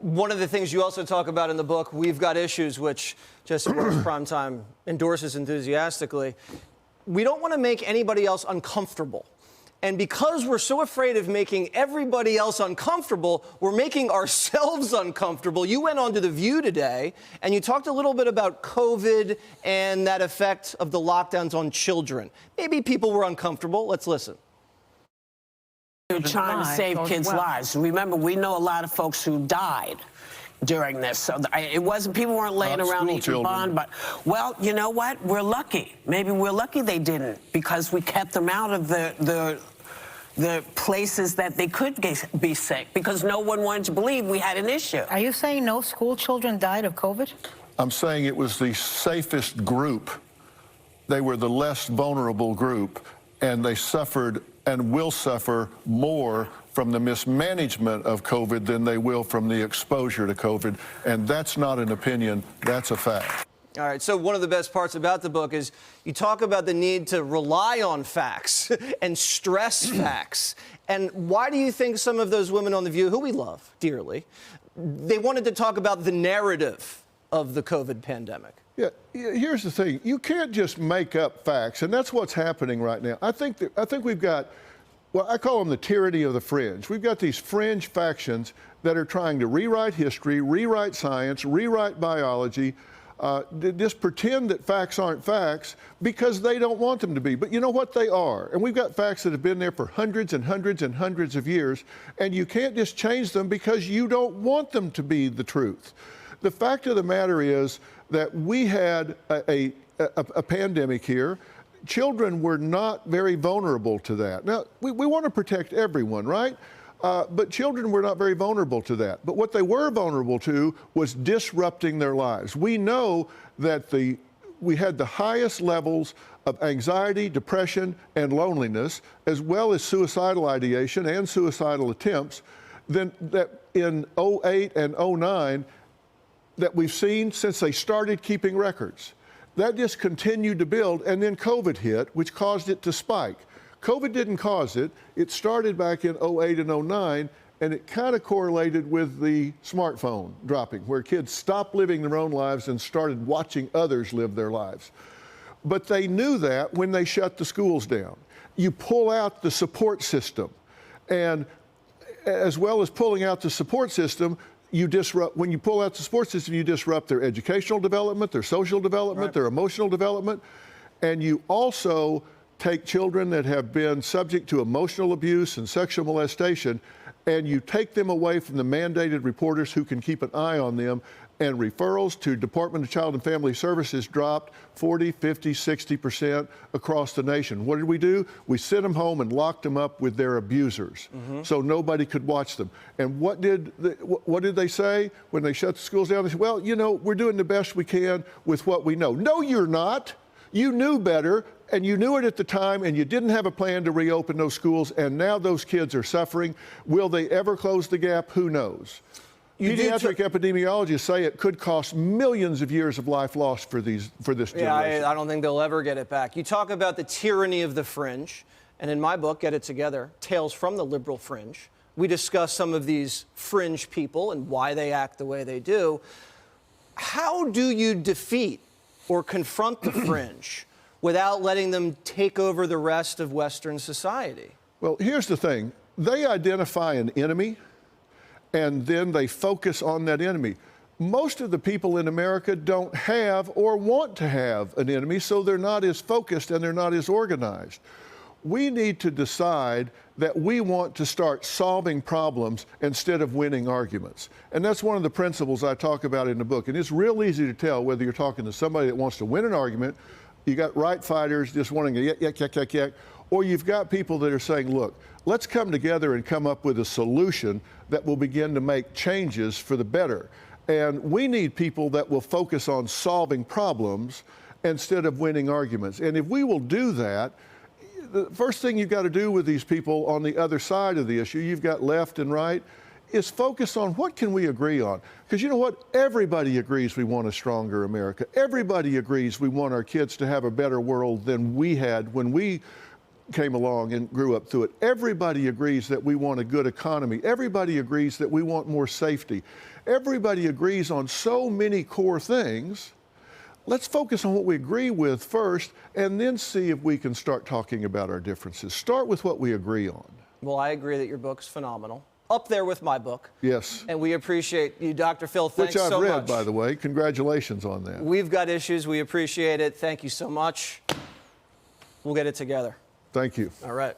One of the things you also talk about in the book, We've Got Issues, which Jesse Wells Primetime endorses enthusiastically. We don't want to make anybody else uncomfortable. And because we're so afraid of making everybody else uncomfortable, we're making ourselves uncomfortable. You went on to The View today, and you talked a little bit about COVID and that effect of the lockdowns on children. Maybe people were uncomfortable. Let's listen. We're trying to save kids' lives. Remember, we know a lot of folks who died during this. So it wasn't, people weren't laying around eating bond, but, well, you know what? We're lucky. Maybe we're lucky they didn't, because we kept them out of the places that they could be sick, because no one wanted to believe we had an issue. Are you saying no school children died of COVID? I'm saying it was the safest group. They were the less vulnerable group, and they suffered and will suffer more from the mismanagement of COVID than they will from the exposure to COVID. And that's not an opinion, that's a fact. All right, so one of the best parts about the book is you talk about the need to rely on facts and stress facts. And why do you think some of those women on The View, who we love dearly, they wanted to talk about the narrative of the COVID pandemic? Yeah, here's the thing. You can't just make up facts, and that's what's happening right now. I think we've got, well, I call them the tyranny of the fringe. We've got these fringe factions that are trying to rewrite history, rewrite science, rewrite biology, just pretend that facts aren't facts because they don't want them to be. But you know what? They are. And we've got facts that have been there for hundreds and hundreds and hundreds of years, and you can't just change them because you don't want them to be the truth. The fact of the matter is that we had a pandemic here. Children were not very vulnerable to that. Now, we want to protect everyone, right? But children were not very vulnerable to that. But what they were vulnerable to was disrupting their lives. We know that we had the highest levels of anxiety, depression, and loneliness, as well as suicidal ideation and suicidal attempts, that in 08 and 09 that we've seen since they started keeping records. That just continued to build, and then COVID hit, which caused it to spike. COVID didn't cause it. It started back in 08 and 09, and it kind of correlated with the smartphone dropping, where kids stopped living their own lives and started watching others live their lives. But they knew that when they shut the schools down. You pull out the support system, and as well as pulling out the support system, when you pull out the support system, you disrupt their educational development, their social development, their emotional development, and you also take children that have been subject to emotional abuse and sexual molestation, and you take them away from the mandated reporters who can keep an eye on them, and referrals to Department of Child and Family Services dropped 40, 50, 60% across the nation. What did we do? We sent them home and locked them up with their abusers, so nobody could watch them. And what did they say when they shut the schools down? They said, well, you know, we're doing the best we can with what we know. No, you're not. You knew better, and you knew it at the time, and you didn't have a plan to reopen those schools, and now those kids are suffering. Will they ever close the gap? Who knows? Pediatric epidemiologists say it could cost millions of years of life lost for this generation. Yeah, I don't think they'll ever get it back. You talk about the tyranny of the fringe, and in my book, Get It Together, Tales from the Liberal Fringe, we discuss some of these fringe people and why they act the way they do. How do you defeat or confront the fringe without letting them take over the rest of Western society? Well, here's the thing. They identify an enemy, and then they focus on that enemy. Most of the people in America don't have or want to have an enemy, so they're not as focused and they're not as organized. We need to decide that we want to start solving problems instead of winning arguments. And that's one of the principles I talk about in the book. And it's real easy to tell whether you're talking to somebody that wants to win an argument, you got right fighters just wanting to yak, or you've got people that are saying, look, let's come together and come up with a solution that will begin to make changes for the better. And we need people that will focus on solving problems instead of winning arguments. And if we will do that, the first thing you've got to do with these people on the other side of the issue, you've got left and right, is focus on what can we agree on. Because you know what? Everybody agrees we want a stronger America. Everybody agrees we want our kids to have a better world than we had when we came along and grew up through it. Everybody agrees that we want a good economy. Everybody agrees that we want more safety. Everybody agrees on so many core things. Let's focus on what we agree with first, and then see if we can start talking about our differences. Start with what we agree on. Well, I agree that your book's phenomenal. Up there with my book. Yes. And we appreciate you, Dr. Phil. Thanks Which I've so read, much. by the way. Congratulations on that. We've got issues. We appreciate it. Thank you so much. We'll get it together. Thank you. All right.